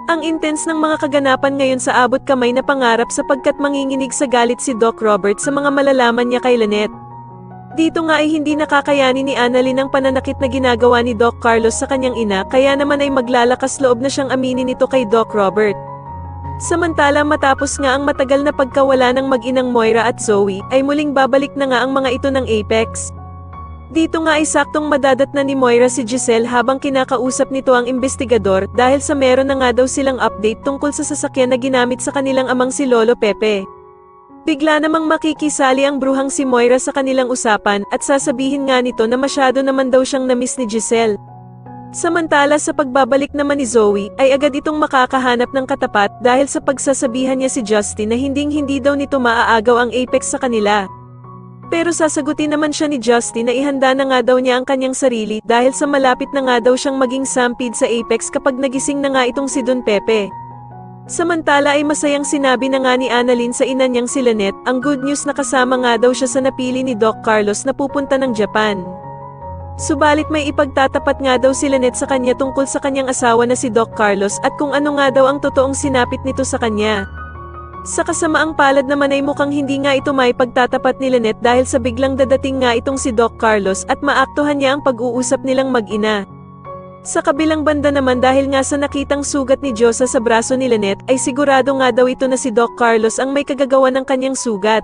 Ang intense ng mga kaganapan ngayon sa abot kamay na pangarap sapagkat manginginig sa galit si Doc Robert sa mga malalaman niya kay Lynette. Dito nga ay hindi nakakayanin ni Annalyn ang pananakit na ginagawa ni Doc Carlos sa kanyang ina kaya naman ay maglalakas loob na siyang aminin ito kay Doc Robert. Samantala matapos nga ang matagal na pagkawala ng mag-inang Moira at Zoe, ay muling babalik na nga ang mga ito ng Apex. Dito nga ay saktong madadat na ni Moira si Giselle habang kinakausap nito ang investigador dahil sa meron na nga daw silang update tungkol sa sasakyan na ginamit sa kanilang amang si Lolo Pepe. Bigla namang makikisali ang bruhang si Moira sa kanilang usapan at sasabihin nga nito na masyado naman daw siyang na-miss ni Giselle. Samantala sa pagbabalik naman ni Zoe, ay agad itong makakahanap ng katapat dahil sa pagsasabihan niya si Justin na hinding-hindi daw nito maaagaw ang Apex sa kanila. Pero sasagutin naman siya ni Justin na ihanda na nga daw niya ang kanyang sarili dahil sa malapit na nga daw siyang maging sampid sa Apex kapag nagising na nga itong si Don Pepe. Samantala ay masayang sinabi na nga ni Annalyn sa ina niyang si Lynette, ang good news na kasama nga daw siya sa napili ni Doc Carlos na pupunta ng Japan. Subalit may ipagtatapat nga daw si Lynette sa kanya tungkol sa kanyang asawa na si Doc Carlos at kung ano nga daw ang totoong sinapit nito sa kanya. Sa kasamaang palad naman ay mukhang hindi nga ito may pagtatapat ni Lynette dahil sa biglang dadating nga itong si Doc Carlos at maaktuhan niya ang pag-uusap nilang mag-ina. Sa kabilang banda naman dahil nga sa nakitang sugat ni Josa sa braso ni Lynette ay sigurado nga daw ito na si Doc Carlos ang may kagagawa ng kanyang sugat.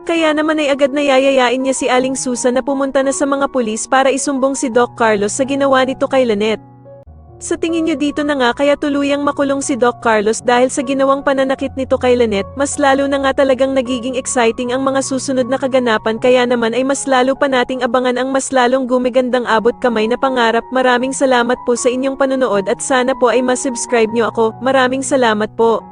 Kaya naman ay agad na yayayain niya si Aling Susan na pumunta na sa mga pulis para isumbong si Doc Carlos sa ginawa nito kay Lynette. Sa tingin niyo dito na nga kaya tuluyang makulong si Doc Carlos dahil sa ginawang pananakit nito kay Lynette, mas lalo na nga talagang nagiging exciting ang mga susunod na kaganapan kaya naman ay mas lalo pa nating abangan ang mas lalong gumigandang abot kamay na pangarap. Maraming salamat po sa inyong panonood at sana po ay masubscribe niyo ako. Maraming salamat po.